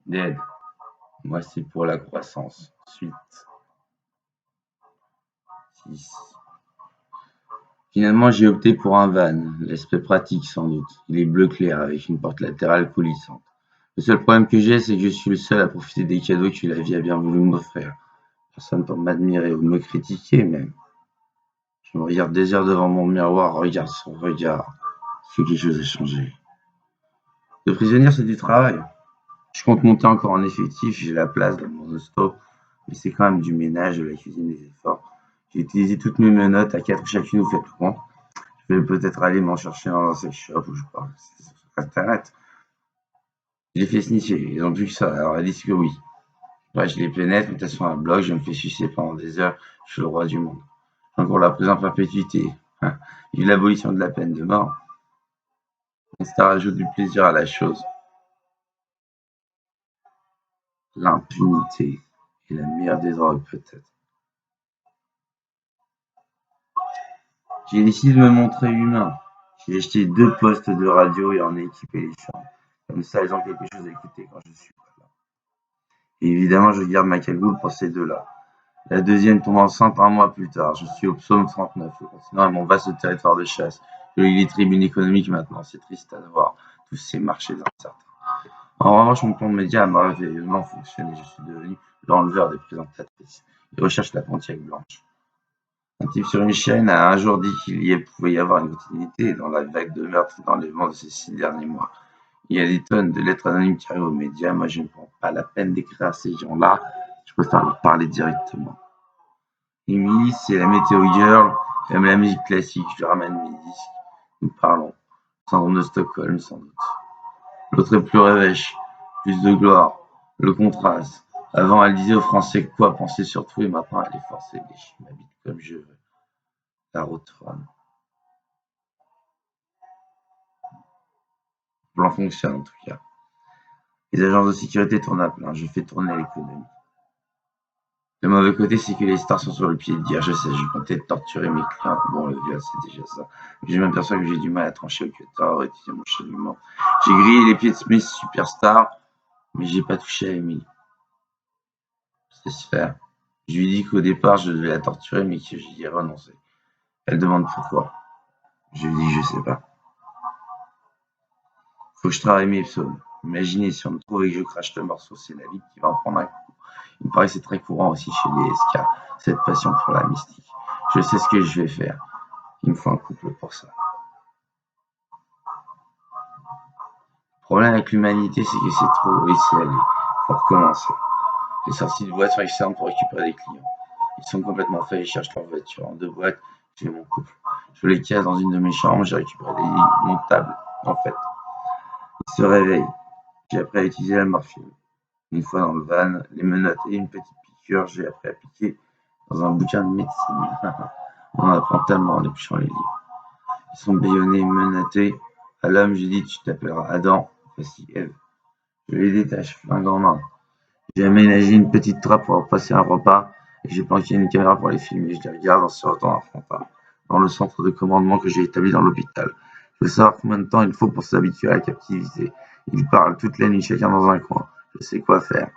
Dead. Moi, c'est pour la croissance. Suite 6. Finalement, j'ai opté pour un van. L'aspect pratique, sans doute. Il est bleu clair, avec une porte latérale coulissante. Le seul problème que j'ai, c'est que je suis le seul à profiter des cadeaux que la vie a bien voulu m'offrir. Personne pour m'admirer ou me critiquer, même. Je me regarde des heures devant mon miroir, regarde son regard. Est-ce que quelque chose a changé? Le prisonnier, c'est du travail. Je compte monter encore en effectif, j'ai la place dans mon hosto, mais c'est quand même du ménage, de la cuisine, des efforts. J'ai utilisé toutes mes menottes à 4 chacune, vous faites loin. Je vais peut-être aller m'en chercher dans un sex shop où je parle. C'est sur internet. J'ai fait snitcher, ils ont vu que ça, alors ils disent que oui. Ouais, je les pénètre, mais elles sont un bloc, je me fais sucer pendant des heures, je suis le roi du monde. Encore la prison à perpétuité. Vive l'abolition de la peine de mort. Mais ça rajoute du plaisir à la chose. L'impunité est la meilleure des drogues, peut-être. J'ai décidé de me montrer humain. J'ai acheté 2 postes de radio et en ai équipé les chambres. Comme ça, ils ont quelque chose à écouter quand je suis pas là. Et évidemment, je garde ma cagoule pour ces deux-là. La deuxième tombe enceinte un mois plus tard. Je suis au psaume 39, le continent est mon vaste territoire de chasse. Je lis les tribunes économiques maintenant. C'est triste à voir tous ces marchés incertains. En revanche, mon plan de média a merveilleusement fonctionné. Je suis devenu l'enleveur des présentatrices. Ils recherchent la Pontiac blanche. Un type sur une chaîne a un jour dit qu'il y pouvait y avoir une continuité dans la vague de meurtres et d'enlèvements de ces 6 derniers mois. Il y a des tonnes de lettres anonymes qui arrivent aux médias. Moi, je ne prends pas la peine d'écrire à ces gens-là. Je préfère leur parler directement. Emily, c'est la météo girl, elle aime la musique classique. Je lui ramène mes disques. Nous parlons. Syndrome de Stockholm, sans doute. L'autre est plus rêvèche, plus de gloire. Le contraste. Avant, elle disait aux Français quoi penser sur tout et maintenant, elle est forcée. Je m'habite comme je veux. La route femme. Le plan fonctionne en tout cas. Les agences de sécurité tournent à plein, je fais tourner l'économie. Le mauvais côté, c'est que les stars sont sur le pied de dire je sais, je comptais torturer mes clients. Bon, le viol, c'est déjà ça. Mais je m'aperçois que j'ai du mal à trancher au cutter, utiliser mon cheminement. J'ai grillé les pieds de mes superstars, mais j'ai pas touché à Emily. C'est se faire. Je lui dis qu'au départ, je devais la torturer, mais que j'y ai renoncé. Elle demande pourquoi. Je lui dis je sais pas. Faut que je travaille mes psaumes. Imaginez si on me trouve et que je crache le morceau, c'est la vie qui va en prendre un coup. Il me paraît que c'est très courant aussi chez les SK, cette passion pour la mystique. Je sais ce que je vais faire. Il me faut un couple pour ça. Le problème avec l'humanité, c'est que c'est trop laissé aller. Faut recommencer. Les sorties de boîtes sont excellentes pour récupérer des clients. Ils sont complètement faits, ils cherchent leur voiture. En 2 boîtes, j'ai mon couple. Je les casse dans une de mes chambres, j'ai récupéré des lits montables, en fait. Ils se réveillent. J'ai appris à utiliser la morphine. Une fois dans le van, les menottes et une petite piqûre, j'ai appris à piquer dans un bouquin de médecine. On en apprend tellement en épluchant les livres. Ils sont bâillonnés, menottés. À l'homme, j'ai dit tu t'appelleras Adam, voici Ève. Je les détache, flingue en main. J'ai aménagé une petite trappe pour passer un repas et j'ai planqué une caméra pour les filmer. Je les regarde en sortant un frontal dans le centre de commandement que j'ai établi dans l'hôpital. Je veux savoir combien de temps il faut pour s'habituer à la captivité. Ils parlent toute la nuit, chacun dans un coin. Je sais quoi faire.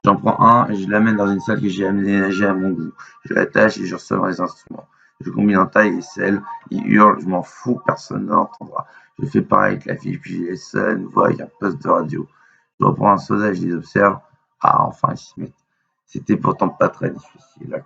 J'en prends un et je l'amène dans une salle que j'ai aménagée à mon goût. Je l'attache et je ressors les instruments. Je combine en taille et celle. Il hurle, je m'en fous, personne ne l'entendra. Je fais pareil avec la fille, puis je laisse seule à nouveau avec un poste de radio. Je reprends un soda et je les observe. Ah, enfin, ils s'y mettent. C'était pourtant pas très difficile.